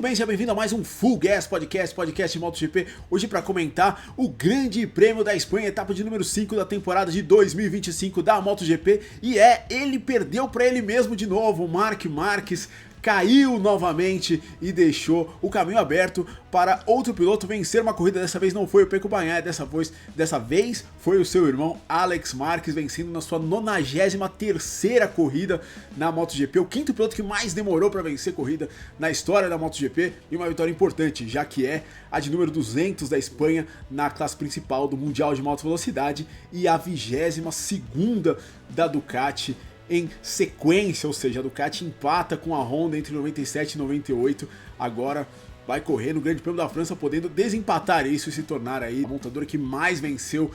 Muito bem, seja bem-vindo a mais um Full Gas podcast de MotoGP. Hoje para comentar o Grande Prêmio da Espanha, etapa de número 5 da temporada de 2025 da MotoGP. E ele perdeu para ele mesmo de novo, o Marc Marquez. Caiu novamente e deixou o caminho aberto para outro piloto vencer uma corrida. Dessa vez não foi o Pecco Bagnaia, dessa vez foi o seu irmão Alex Marquez vencendo na sua 93ª corrida na MotoGP. O quinto piloto que mais demorou para vencer corrida na história da MotoGP e uma vitória importante, já que é a de número 200 da Espanha na classe principal do Mundial de Moto Velocidade e a 22ª da Ducati em sequência, ou seja, a Ducati empata com a Honda entre 97 e 98, agora vai correr no Grande Prêmio da França, podendo desempatar isso e se tornar aí a montadora que mais venceu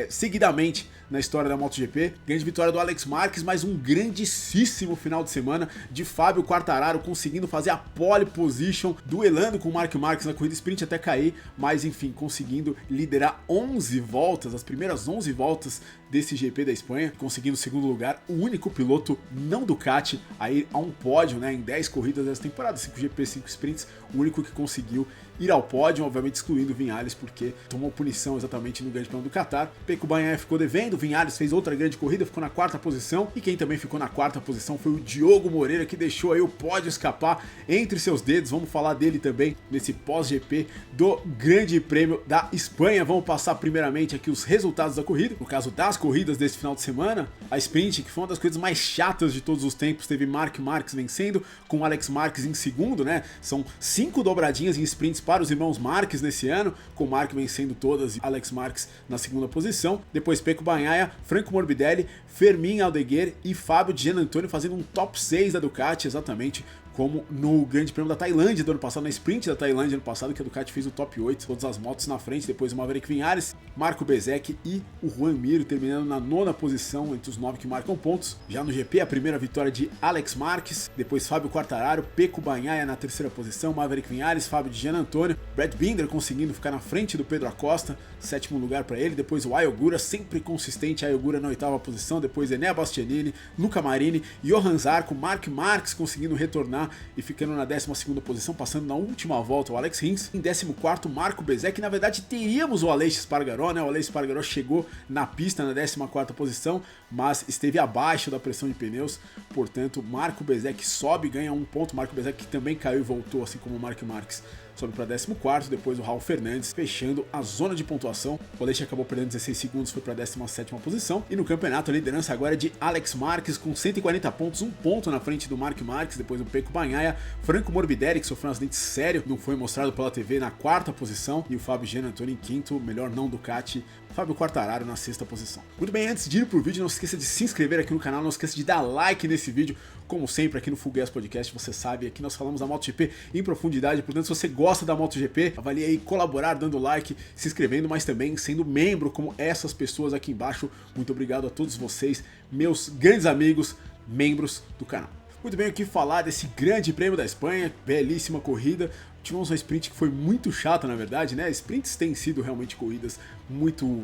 seguidamente na história da MotoGP. Grande vitória do Alex Marquez, mas um grandíssimo final de semana de Fábio Quartararo, conseguindo fazer a pole position, duelando com o Marc Marquez na corrida sprint até cair, mas enfim, conseguindo liderar 11 voltas, as primeiras 11 voltas desse GP da Espanha, conseguindo o segundo lugar, o único piloto não Ducati a ir a um pódio, né, em 10 corridas dessa temporada, 5 GP, 5 sprints, o único que conseguiu ir ao pódio, obviamente excluindo o Viñales, porque tomou punição exatamente no Grande Prêmio do Qatar. Pecco Bagnaia ficou devendo, Viñales fez outra grande corrida, ficou na 4ª posição, e quem também ficou na 4ª posição foi o Diogo Moreira, que deixou aí o pódio escapar entre seus dedos. Vamos falar dele também nesse pós-GP do Grande Prêmio da Espanha. Vamos passar primeiramente aqui os resultados da corrida, no caso das corridas desse final de semana. A sprint, que foi uma das coisas mais chatas de todos os tempos, teve Marc Marquez vencendo, com Alex Marquez em segundo, né? São 5 dobradinhas em sprints para os irmãos Marquez nesse ano, com o Marc vencendo todas e Alex Marquez na 2ª posição. Depois Pecco Bagnaia, Franco Morbidelli, Fermín Aldeguer e Fábio Di Giannantonio fazendo um top 6 da Ducati, exatamente como no Grande Prêmio da Tailândia do ano passado, na sprint da Tailândia ano passado, que a Ducati fez o top 8, todas as motos na frente, depois o Maverick Viñales, Marco Bezzecchi e o Juan Mir terminando na 9ª posição entre os 9 que marcam pontos. Já no GP, a primeira vitória de Alex Marquez, depois Fábio Quartararo, Pecco Bagnaia na 3ª posição, Maverick Viñales, Fábio Di Giannantonio, Brad Binder conseguindo ficar na frente do Pedro Acosta, 7º lugar para ele, depois o Ayogura, sempre consistente, Ayogura na 8ª posição, depois Enea Bastianini, Luca Marini, Johan Zarco, Marc Marquez conseguindo retornar e ficando na 12ª posição, passando na última volta o Alex Rins. Em 14º, Marco Bezzecchi. Na verdade, teríamos o Aleix Espargaró, né? O Aleix Espargaró chegou na pista na 14ª posição, mas esteve abaixo da pressão de pneus. Portanto, Marco Bezzecchi sobe, ganha um ponto. Marco Bezzecchi que também caiu e voltou, assim como o Marc Marquez, sobe para 14º, depois o Raul Fernandes fechando a zona de pontuação. O Aleix acabou perdendo 16 segundos, foi para a 17ª posição. E no campeonato a liderança agora é de Alex Marquez com 140 pontos, um ponto na frente do Marc Marquez, depois o Pecco Bagnaia, Franco Morbidelli, que sofreu um acidente sério, não foi mostrado pela TV, na 4ª posição, e o Fábio Di Giannantonio em 5º, melhor não Ducati, Fábio Quartararo na 6ª posição. Muito bem, antes de ir pro vídeo, não se esqueça de se inscrever aqui no canal, não se esqueça de dar like nesse vídeo. Como sempre aqui no Full Gas Podcast, você sabe, aqui nós falamos da MotoGP em profundidade, portanto se você gosta da MotoGP, avalie aí colaborar, dando like, se inscrevendo, mas também sendo membro como essas pessoas aqui embaixo. Muito obrigado a todos vocês, meus grandes amigos, membros do canal. Muito bem, aqui falar desse Grande Prêmio da Espanha, belíssima corrida. Tivemos uma sprint que foi muito chata, na verdade, né? Sprints têm sido realmente corridas muito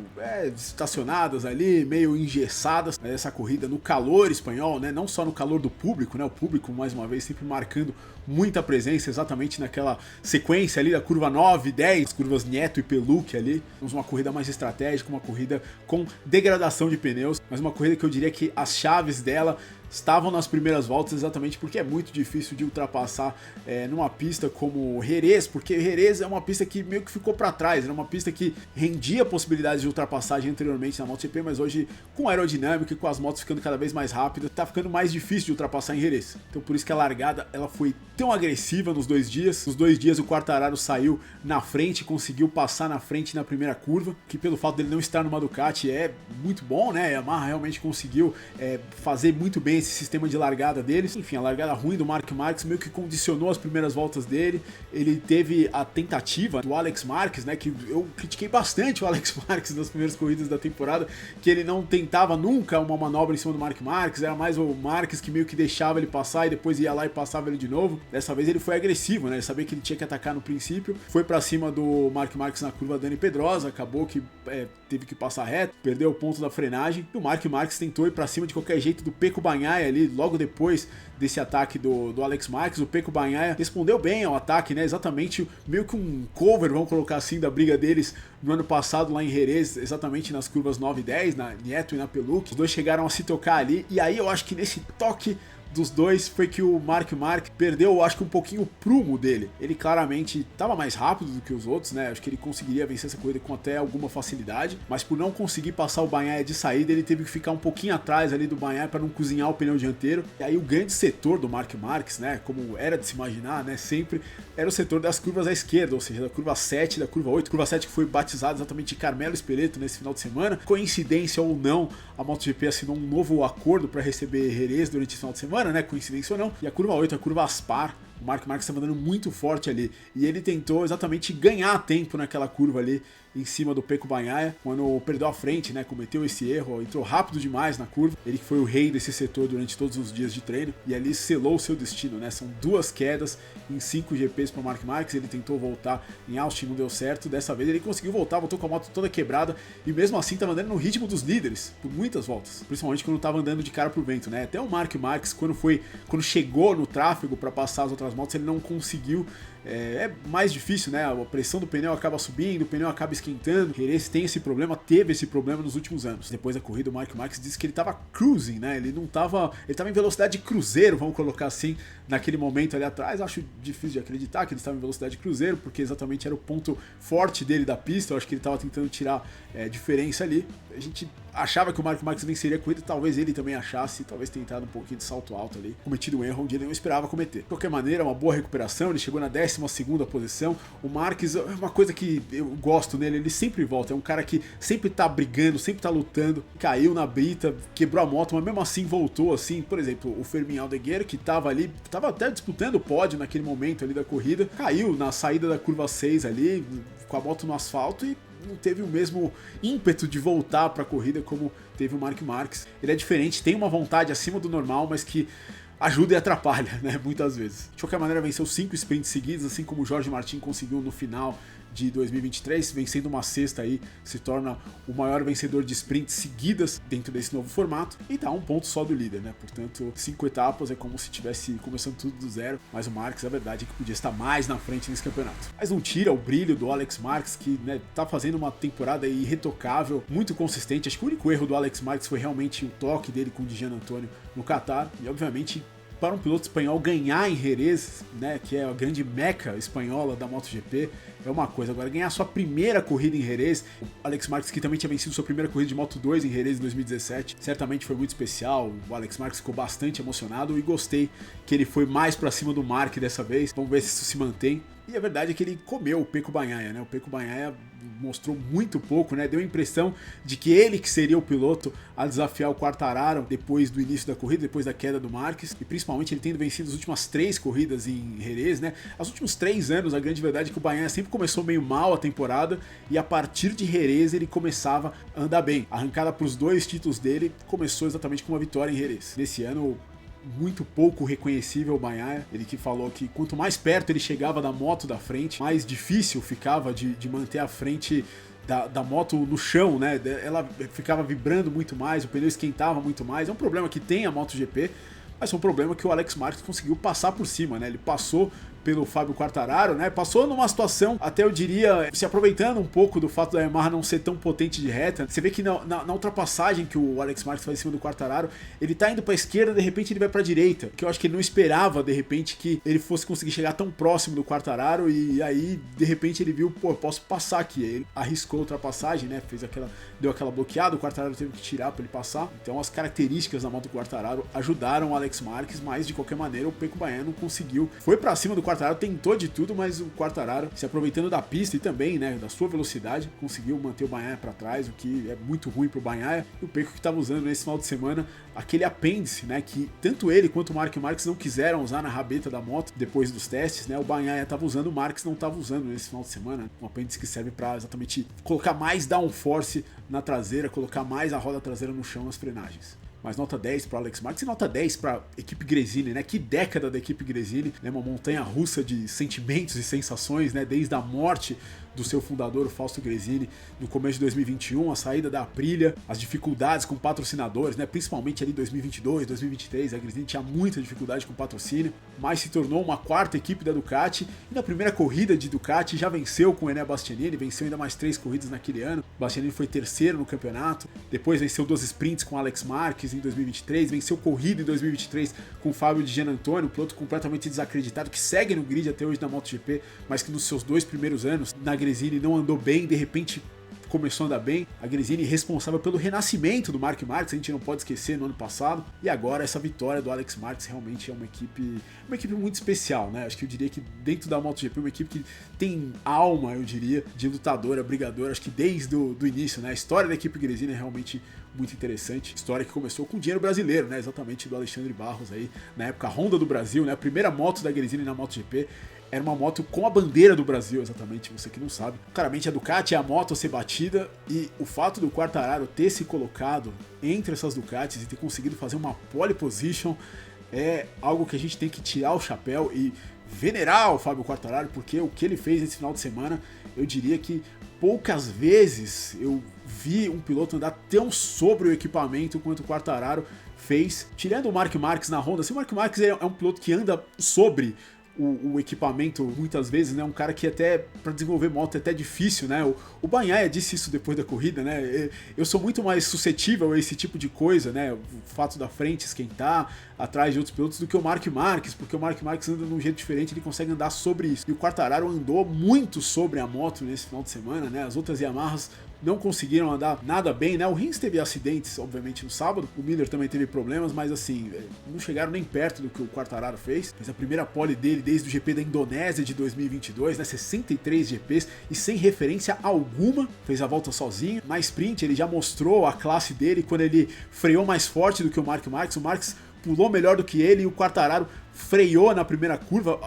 estacionadas ali, meio engessadas. Mas essa corrida no calor espanhol, né? Não só no calor do público, né? O público, mais uma vez, sempre marcando muita presença, exatamente naquela sequência ali da curva 9, 10, as curvas Nieto e Peluque ali. Temos uma corrida mais estratégica, uma corrida com degradação de pneus, mas uma corrida que eu diria que as chaves dela estavam nas primeiras voltas, exatamente porque é muito difícil de ultrapassar numa pista como Jerez, porque Jerez é uma pista que meio que ficou para trás, era uma pista que rendia possibilidades de ultrapassagem anteriormente na MotoGP, mas hoje com aerodinâmica e com as motos ficando cada vez mais rápidas, tá ficando mais difícil de ultrapassar em Jerez. Então por isso que a largada ela foi tão agressiva nos 2 dias. Nos 2 dias o Quartararo saiu na frente, conseguiu passar na frente na primeira curva, que pelo fato dele não estar numa Ducati é muito bom, né? A Yamaha realmente conseguiu fazer muito bem esse sistema de largada deles. Enfim, a largada ruim do Marc Marquez meio que condicionou as primeiras voltas dele. Ele teve a tentativa do Alex Marquez, né, que eu critiquei bastante o Alex Marquez nas primeiras corridas da temporada, que ele não tentava nunca uma manobra em cima do Marc Marquez, era mais o Marquez que meio que deixava ele passar e depois ia lá e passava ele de novo. Dessa vez ele foi agressivo, né, ele sabia que ele tinha que atacar no princípio, foi pra cima do Marc Marquez na curva Dani Pedrosa, acabou que teve que passar reto, perdeu o ponto da frenagem, e o Marc Marquez tentou ir pra cima de qualquer jeito do Pecco Bagnaia Bagnaia ali, logo depois desse ataque do Alex Marques, o Pecco Bagnaia respondeu bem ao ataque, né? Exatamente meio que um cover, vamos colocar assim, da briga deles no ano passado lá em Jerez, exatamente nas curvas 9 e 10, na Nieto e na Peluc. Os dois chegaram a se tocar ali, e aí eu acho que nesse toque dos dois foi que o Marc Marquez perdeu, acho que um pouquinho o prumo dele. Ele claramente estava mais rápido do que os outros, né? Acho que ele conseguiria vencer essa corrida com até alguma facilidade, mas por não conseguir passar o Bagnaia de saída, ele teve que ficar um pouquinho atrás ali do Bagnaia para não cozinhar o pneu dianteiro. E aí o grande setor do Marc Marquez, né? Como era de se imaginar, né? Sempre era o setor das curvas à esquerda, ou seja, da curva 7 e da curva 8. Curva 7 que foi batizada exatamente de Carmelo Espelleto nesse final de semana. Coincidência ou não, a MotoGP assinou um novo acordo para receber Jerez durante esse final de semana, né? Coincidência ou não. E a curva 8, a curva Aspar, o Marc Marquez estava andando muito forte ali. E ele tentou exatamente ganhar tempo naquela curva ali em cima do Pecco Bagnaia, quando perdeu a frente, né? Cometeu esse erro, entrou rápido demais na curva. Ele que foi o rei desse setor durante todos os dias de treino. E ali selou o seu destino, né? São 2 quedas em 5 GPs para o Marc Marquez. Ele tentou voltar em Austin, não deu certo. Dessa vez ele conseguiu voltar, voltou com a moto toda quebrada. E mesmo assim estava andando no ritmo dos líderes, por muitas voltas. Principalmente quando estava andando de cara pro vento, né? Até o Marc Marquez, quando chegou no tráfego para passar as outras motos, ele não conseguiu. É mais difícil, né? A pressão do pneu acaba subindo, o pneu acaba esquentando. Jerez tem esse problema, teve esse problema nos últimos anos. Depois da corrida, o Marc Marquez disse que ele estava cruising, né? Ele estava em velocidade de cruzeiro, vamos colocar assim, naquele momento ali atrás. Acho difícil de acreditar que ele estava em velocidade de cruzeiro, porque exatamente era o ponto forte dele da pista. Eu acho que ele estava tentando tirar diferença ali. A gente achava que o Marc Marquez venceria a corrida, talvez ele também achasse, talvez tentado um pouquinho de salto alto ali, cometido um erro onde ele não esperava cometer. De qualquer maneira, uma boa recuperação, ele chegou na 12ª posição. O Marquez, é uma coisa que eu gosto nele, ele sempre volta, é um cara que sempre tá brigando, sempre tá lutando, caiu na brita, quebrou a moto, mas mesmo assim voltou, assim, por exemplo, o Fermín Aldeguer, que tava ali, tava até disputando o pódio naquele momento ali da corrida, caiu na saída da curva 6 ali, com a moto no asfalto e não teve o mesmo ímpeto de voltar para a corrida como teve o Marc Marquez. Ele é diferente, tem uma vontade acima do normal, mas que ajuda e atrapalha, né, muitas vezes. De qualquer maneira, venceu 5 sprints seguidos, assim como o Jorge Martin conseguiu no final de 2023, vencendo uma sexta aí, se torna o maior vencedor de sprints seguidas dentro desse novo formato e tá um ponto só do líder, né? Portanto, 5 etapas é como se estivesse começando tudo do zero, mas o Marquez, a verdade é que podia estar mais na frente nesse campeonato. Mas não tira o brilho do Alex Marquez, que, né, tá fazendo uma temporada aí irretocável, muito consistente. Acho que o único erro do Alex Marquez foi realmente o toque dele com o Gian Antonio no Qatar e, obviamente, para um piloto espanhol ganhar em Jerez, né, que é a grande meca espanhola da MotoGP, é uma coisa. Agora, ganhar sua primeira corrida em Jerez, o Alex Marquez, que também tinha vencido sua primeira corrida de Moto2 em Jerez em 2017, certamente foi muito especial. O Alex Marquez ficou bastante emocionado e gostei que ele foi mais para cima do Marc dessa vez. Vamos ver se isso se mantém. E a verdade é que ele comeu o Pecco Bagnaia, né? O Pecco Bagnaia mostrou muito pouco, né? Deu a impressão de que ele que seria o piloto a desafiar o Quartararo depois do início da corrida, depois da queda do Marquez, e principalmente ele tendo vencido as últimas 3 corridas em Jerez, né? Os últimos 3 anos, a grande verdade é que o Bagnaia sempre começou meio mal a temporada e a partir de Jerez ele começava a andar bem. A arrancada para os 2 títulos dele começou exatamente com uma vitória em Jerez. Nesse ano, muito pouco reconhecível o Bagnaia, ele que falou que quanto mais perto ele chegava da moto da frente, mais difícil ficava de manter a frente da moto no chão, né? Ela ficava vibrando muito mais, o pneu esquentava muito mais. É um problema que tem a MotoGP, mas é um problema que o Alex Marquez conseguiu passar por cima, né? Ele passou pelo Fábio Quartararo, né? Passou numa situação, até eu diria, se aproveitando um pouco do fato da Yamaha não ser tão potente de reta. Você vê que na ultrapassagem que o Alex Marquez faz em cima do Quartararo, ele tá indo pra esquerda, de repente ele vai pra direita, que eu acho que ele não esperava, de repente, que ele fosse conseguir chegar tão próximo do Quartararo, e aí, de repente, ele viu, pô, eu posso passar aqui. Ele arriscou a ultrapassagem, né? Deu aquela bloqueada, o Quartararo teve que tirar pra ele passar. Então as características da moto do Quartararo ajudaram o Alex Marquez, mas de qualquer maneira o Pecco Bagnaia não conseguiu. Foi pra cima do Quartararo, tentou de tudo, mas o Quartararo, se aproveitando da pista e também, né, da sua velocidade, conseguiu manter o Bagnaia para trás, o que é muito ruim pro Bagnaia. E o Pecco que estava usando nesse final de semana aquele apêndice, né, que tanto ele quanto o Marc Marquez não quiseram usar na rabeta da moto depois dos testes, né? O Bagnaia estava usando, o Marquez não estava usando nesse final de semana. Um apêndice que serve para exatamente colocar mais downforce na traseira, colocar mais a roda traseira no chão nas frenagens. Mas nota 10 para Alex Marquez e nota 10 para a equipe Gresini, né? Que década da equipe Gresini, né? Uma montanha russa de sentimentos e sensações, né? Desde a morte do seu fundador, o Fausto Gresini, no começo de 2021, a saída da Aprilia, as dificuldades com patrocinadores, né? Principalmente ali 2022, 2023, a Gresini tinha muita dificuldade com patrocínio, mas se tornou uma quarta equipe da Ducati, e na primeira corrida de Ducati já venceu com o Enea Bastianini, venceu ainda mais 3 corridas naquele ano, Bastianini foi terceiro no campeonato, depois venceu 2 sprints com Alex Marques em 2023, venceu corrida em 2023 com o Fábio Di Gianantonio, um piloto completamente desacreditado, que segue no grid até hoje na MotoGP, mas que nos seus 2 primeiros anos na Gresini não andou bem, de repente começou a andar bem. A Gresini responsável pelo renascimento do Marc Marques, a gente não pode esquecer, no ano passado, e agora essa vitória do Alex Marques realmente é uma equipe muito especial, né? Acho que eu diria que dentro da MotoGP uma equipe que tem alma, eu diria, de lutadora, brigadora, acho que desde o início, né? A história da equipe Gresini é realmente muito interessante, história que começou com dinheiro brasileiro, né? Exatamente do Alexandre Barros aí, na época Honda do Brasil, né? A primeira moto da Gresini na MotoGP era uma moto com a bandeira do Brasil, exatamente, você que não sabe. Claramente a Ducati é a moto a ser batida, e o fato do Quartararo ter se colocado entre essas Ducatis e ter conseguido fazer uma pole position é algo que a gente tem que tirar o chapéu e venerar o Fábio Quartararo, porque o que ele fez esse final de semana, eu diria que poucas vezes eu vi um piloto andar tão sobre o equipamento quanto o Quartararo fez. Tirando o Marc Marques na Honda, assim, o Marc Marques é um piloto que anda sobre o equipamento muitas vezes, né? Um cara que até para desenvolver moto é até difícil, né? O Bagnaia disse isso depois da corrida, né? Eu sou muito mais suscetível a esse tipo de coisa, né? O fato da frente esquentar atrás de outros pilotos do que o Marc Marques, porque o Marc Marques anda de um jeito diferente, ele consegue andar sobre isso. E o Quartararo andou muito sobre a moto nesse final de semana, né? As outras Yamahas não conseguiram andar nada bem, né? O Rins teve acidentes, obviamente, no sábado, o Miller também teve problemas, mas assim, não chegaram nem perto do que o Quartararo fez. Fez a primeira pole dele desde o GP da Indonésia de 2022, né? 63 GPs e sem referência alguma, fez a volta sozinho. Na sprint ele já mostrou a classe dele quando ele freou mais forte do que o Marc Marques pulou melhor do que ele e o Quartararo freou na primeira curva,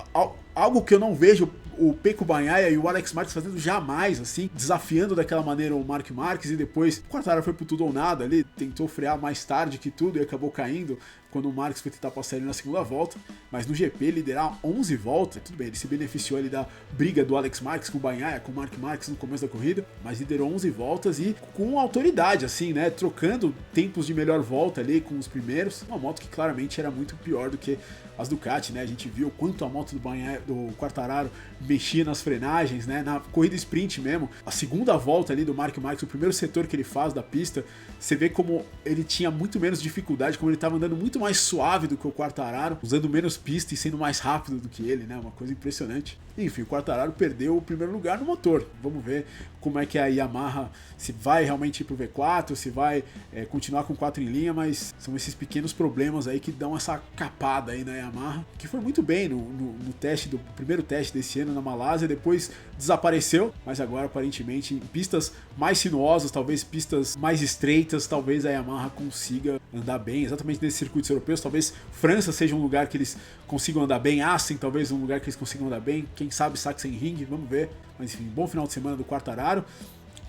algo que eu não vejo o Pecco Bagnaia e o Alex Marques fazendo jamais, assim, desafiando daquela maneira o Marc Marques, e depois o Quartararo foi pro tudo ou nada ali, tentou frear mais tarde que tudo e acabou caindo quando o Marques foi tentar passar ele na segunda volta, mas no GP liderar 11 voltas, tudo bem, ele se beneficiou ali da briga do Alex Marques com o Bagnaia, com o Marc Marques no começo da corrida, mas liderou 11 voltas e com autoridade, assim, né, trocando tempos de melhor volta ali com os primeiros, uma moto que claramente era muito pior do que as Ducati, né, a gente viu o quanto a moto do Quartararo mexia nas frenagens, né, na corrida sprint mesmo, a segunda volta ali do Marc Marques, o primeiro setor que ele faz da pista, você vê como ele tinha muito menos dificuldade, como ele estava andando muito mais suave do que o Quartararo, usando menos pista e sendo mais rápido do que ele, né, uma coisa impressionante. Enfim, o Quartararo perdeu o primeiro lugar no motor, vamos ver como é que a Yamaha, se vai realmente ir pro V4, se vai continuar com 4 em linha, mas são esses pequenos problemas aí que dão essa capada aí na Yamaha, que foi muito bem no teste, do primeiro teste desse ano na Malásia, depois desapareceu, mas agora aparentemente em pistas mais sinuosas, talvez pistas mais estreitas, talvez a Yamaha consiga andar bem, exatamente nesses circuitos europeus, talvez França seja um lugar que eles consigam andar bem, Assen talvez um lugar que eles consigam andar bem, quem sabe Sachsenring, vamos ver, mas enfim, bom final de semana do Quartararo.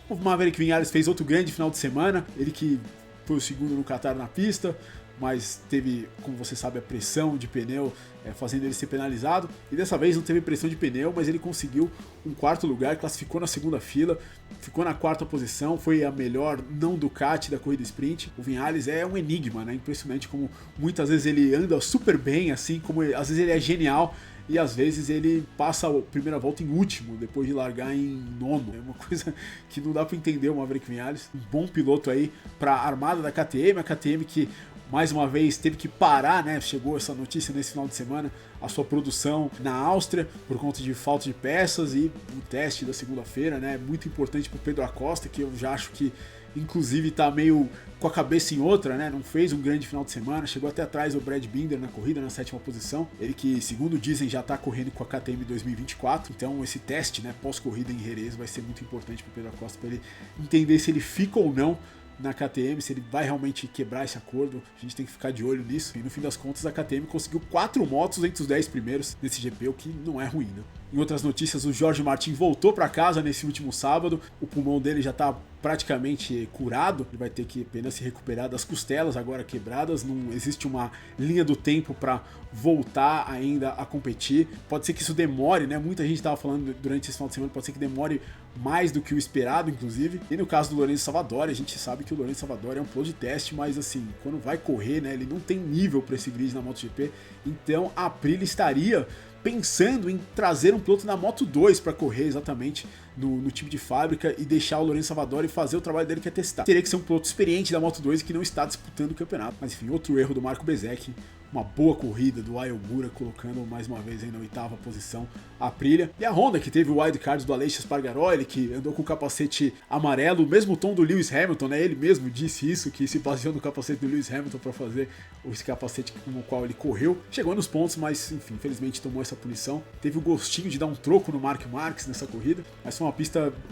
O Maverick Viñales fez outro grande final de semana, ele que foi o segundo no Qatar na pista, mas teve, como você sabe, a pressão de pneu fazendo ele ser penalizado, e dessa vez não teve pressão de pneu, mas ele conseguiu um quarto lugar, classificou na segunda fila, ficou na quarta posição, foi a melhor não Ducati da corrida sprint. O Viñales é um enigma, né? Impressionante como muitas vezes ele anda super bem, assim como às vezes ele é genial, e às vezes ele passa a primeira volta em último, depois de largar em nono. É uma coisa que não dá para entender o Maverick Viñales. Um bom piloto aí para a armada da KTM, a KTM que mais uma vez teve que parar, né? Chegou essa notícia nesse final de semana, a sua produção na Áustria por conta de falta de peças, e o teste da segunda-feira, né? Muito importante para o Pedro Acosta, que eu já acho que inclusive tá meio com a cabeça em outra, né? Não fez um grande final de semana, chegou até atrás do Brad Binder na corrida, na 7ª posição. Ele que, segundo dizem, já tá correndo com a KTM 2024, então esse teste, né, pós-corrida em Jerez vai ser muito importante para o Pedro Acosta, para ele entender se ele fica ou não na KTM, se ele vai realmente quebrar esse acordo. A gente tem que ficar de olho nisso, e no fim das contas a KTM conseguiu 4 motos entre os 10 primeiros nesse GP, o que não é ruim, né? Em outras notícias, o Jorge Martin voltou para casa nesse último sábado, o pulmão dele já está praticamente curado, ele vai ter que apenas se recuperar das costelas agora quebradas, não existe uma linha do tempo para voltar ainda a competir. Pode ser que isso demore, né? Muita gente estava falando durante esse final de semana, pode ser que demore mais do que o esperado, inclusive. E no caso do Lorenzo Savadori, a gente sabe que o Lorenzo Savadori é um piloto de teste, mas assim, quando vai correr, né, ele não tem nível para esse grid na MotoGP, então a Aprilia estaria pensando em trazer um piloto na Moto 2 para correr exatamente no time de fábrica e deixar o Lorenzo Savadori fazer o trabalho dele, que é testar. Teria que ser um piloto experiente da Moto 2 que não está disputando o campeonato. Mas enfim, outro erro do Marco Bezzecchi, uma boa corrida do Ai Ogura, colocando mais uma vez aí na 8ª posição a Aprilia. E a Honda, que teve o wildcard do Aleix Espargaró, ele que andou com o capacete amarelo, o mesmo tom do Lewis Hamilton, né? Ele mesmo disse isso, que se baseou no capacete do Lewis Hamilton para fazer esse capacete com o qual ele correu. Chegou nos pontos, mas enfim, infelizmente tomou essa punição. Teve o gostinho de dar um troco no Mark Marques nessa corrida, mas foi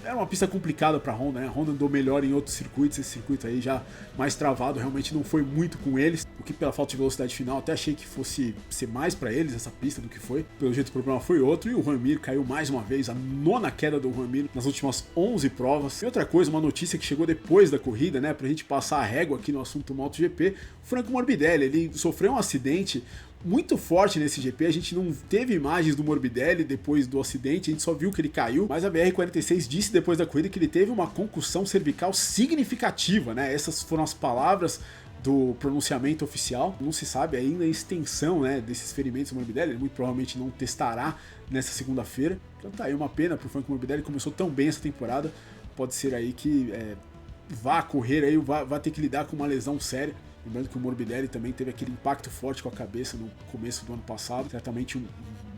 era uma pista complicada para a Honda, né? A Honda andou melhor em outros circuitos, esse circuito aí já mais travado, realmente não foi muito com eles, o que pela falta de velocidade final até achei que fosse ser mais para eles essa pista do que foi. Pelo jeito o problema foi outro, e o Juan Mir caiu mais uma vez, a 9ª queda do Juan Mir nas últimas 11 provas. E outra coisa, uma notícia que chegou depois da corrida, né, pra gente passar a régua aqui no assunto MotoGP, o Franco Morbidelli, ele sofreu um acidente muito forte nesse GP, a gente não teve imagens do Morbidelli depois do acidente, a gente só viu que ele caiu, mas a BR-46 disse depois da corrida que ele teve uma concussão cervical significativa, né, essas foram as palavras do pronunciamento oficial. Não se sabe ainda a extensão, né, desses ferimentos do Morbidelli, ele muito provavelmente não testará nessa segunda-feira, então tá aí uma pena pro Franco Morbidelli, começou tão bem essa temporada, pode ser aí que vá correr aí, vá ter que lidar com uma lesão séria. Lembrando que o Morbidelli também teve aquele impacto forte com a cabeça no começo do ano passado. Certamente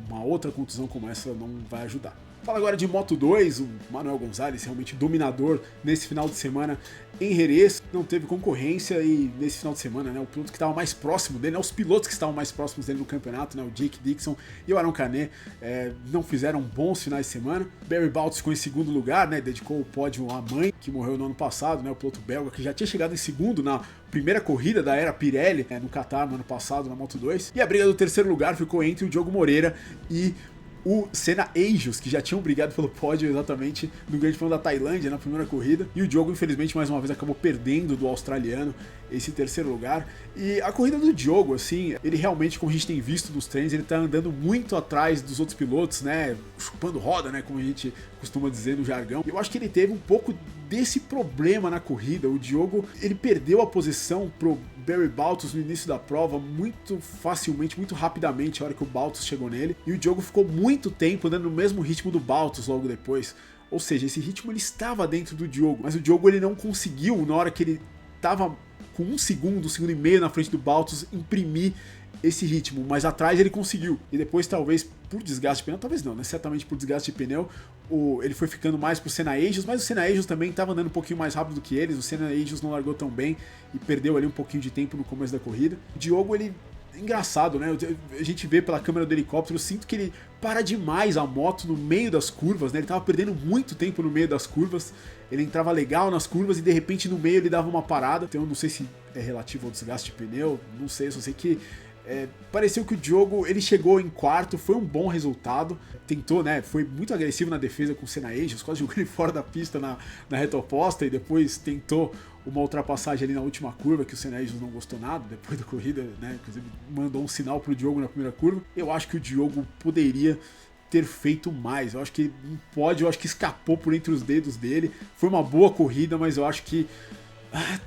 uma outra contusão como essa não vai ajudar. Fala agora de Moto 2, o Manuel Gonzalez, realmente dominador nesse final de semana em Jerez, não teve concorrência e nesse final de semana, né, o piloto que estava mais próximo dele, né, os pilotos que estavam mais próximos dele no campeonato, né, o Jake Dixon e o Arão Canet, não fizeram bons finais de semana. Barry Baltus ficou em segundo lugar, né, dedicou o pódio à mãe, que morreu no ano passado, né, o piloto belga que já tinha chegado em segundo na primeira corrida da era Pirelli, no Qatar no ano passado, na Moto 2. E a briga do terceiro lugar ficou entre o Diogo Moreira e o Senna Agios, que já tinham brigado pelo pódio exatamente no Grande Prêmio da Tailândia na primeira corrida, e o Diogo infelizmente mais uma vez acabou perdendo do australiano esse terceiro lugar. E a corrida do Diogo, assim, ele realmente, como a gente tem visto nos treinos, ele tá andando muito atrás dos outros pilotos, né, chupando roda, né, como a gente costuma dizer no jargão. Eu acho que ele teve um pouco desse problema na corrida. O Diogo, ele perdeu a posição pro Barry Baltus no início da prova muito facilmente, muito rapidamente, a hora que o Baltus chegou nele, e o Diogo ficou muito tempo andando no mesmo ritmo do Baltus logo depois. Ou seja, esse ritmo ele estava dentro do Diogo, mas o Diogo ele não conseguiu, na hora que ele estava com um segundo e meio na frente do Baltus, imprimir esse ritmo, mas atrás ele conseguiu. E depois, talvez por desgaste de pneu, talvez não, né? Certamente por desgaste de pneu, ele foi ficando mais pro Senna Agios, mas o Senna Agios também estava andando um pouquinho mais rápido do que eles. O Senna Agios não largou tão bem e perdeu ali um pouquinho de tempo no começo da corrida. O Diogo, ele engraçado, né? A gente vê pela câmera do helicóptero, eu sinto que ele para demais a moto no meio das curvas, né? Ele tava perdendo muito tempo no meio das curvas, ele entrava legal nas curvas e de repente no meio ele dava uma parada. Então eu não sei se é relativo ao desgaste de pneu, não sei, só sei que pareceu que o Diogo, ele chegou em quarto, foi um bom resultado, tentou, né, foi muito agressivo na defesa com o Senna Agios, quase jogou ele fora da pista na reta oposta, e depois tentou uma ultrapassagem ali na última curva, que o Senna Agios não gostou nada, depois da corrida, né, inclusive mandou um sinal pro Diogo na primeira curva. Eu acho que o Diogo poderia ter feito mais, eu acho que não pode, eu acho que escapou por entre os dedos dele, foi uma boa corrida, mas eu acho que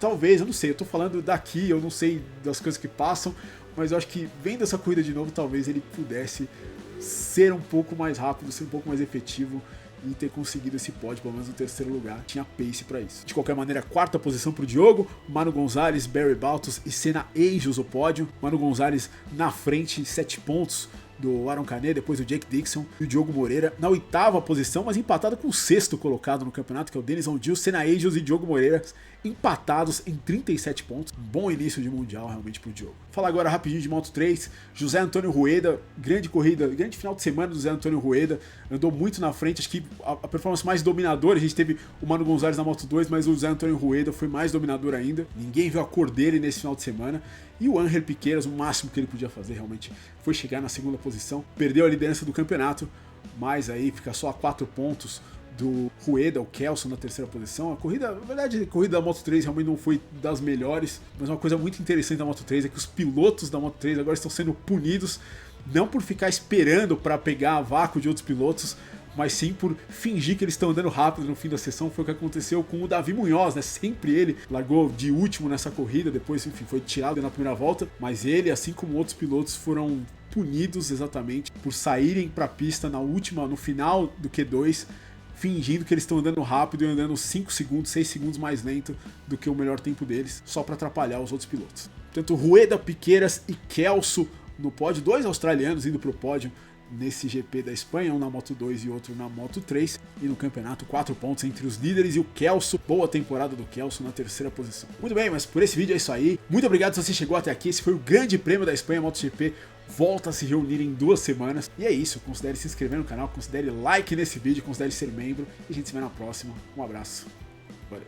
talvez, eu não sei, eu tô falando daqui, eu não sei das coisas que passam, mas eu acho que vendo essa corrida de novo, talvez ele pudesse ser um pouco mais rápido, ser um pouco mais efetivo e ter conseguido esse pódio, pelo menos no terceiro lugar. Tinha pace para isso. De qualquer maneira, quarta posição para o Diogo, Manu Gonzalez, Barry Baltus e Senna Agios o pódio. Manu Gonzalez na frente, 7 pontos do Arão Canet, depois o Jake Dixon e o Diogo Moreira na 8ª posição, mas empatado com o 6º colocado no campeonato, que é o Denis Ondil, Senna Agios e Diogo Moreira, empatados em 37 pontos. Um bom início de mundial realmente pro Diogo. Falar agora rapidinho de Moto 3, José Antônio Rueda, grande corrida, grande final de semana do José Antônio Rueda, andou muito na frente, acho que a performance mais dominadora, a gente teve o Manu Gonzalez na Moto 2, mas o José Antônio Rueda foi mais dominador ainda, ninguém viu a cor dele nesse final de semana. E o Ángel Piqueiras, o máximo que ele podia fazer realmente foi chegar na 2ª posição, perdeu a liderança do campeonato mais aí, fica só a 4 pontos do Rueda, o Kelso na terceira posição. A corrida, na verdade, a corrida da Moto3 realmente não foi das melhores, mas uma coisa muito interessante da Moto3 é que os pilotos da Moto3 agora estão sendo punidos, não por ficar esperando para pegar vácuo de outros pilotos, mas sim por fingir que eles estão andando rápido no fim da sessão. Foi o que aconteceu com o Davi Munhoz, né? Sempre ele largou de último nessa corrida, depois, enfim, foi tirado na primeira volta, mas ele, assim como outros pilotos, foram punidos exatamente por saírem para a pista no final do Q2, fingindo que eles estão andando rápido e andando 5 segundos, 6 segundos mais lento do que o melhor tempo deles, só para atrapalhar os outros pilotos. Portanto, Rueda, Piqueras e Kelso no pódio, 2 australianos indo para o pódio nesse GP da Espanha, um na Moto 2 e outro na Moto 3, e no campeonato 4 pontos entre os líderes e o Kelso, boa temporada do Kelso na terceira posição. Muito bem, mas por esse vídeo é isso aí, muito obrigado se você chegou até aqui, esse foi o grande prêmio da Espanha MotoGP, volta a se reunir em 2 semanas, e é isso, considere se inscrever no canal, considere like nesse vídeo, considere ser membro, e a gente se vê na próxima, um abraço, valeu!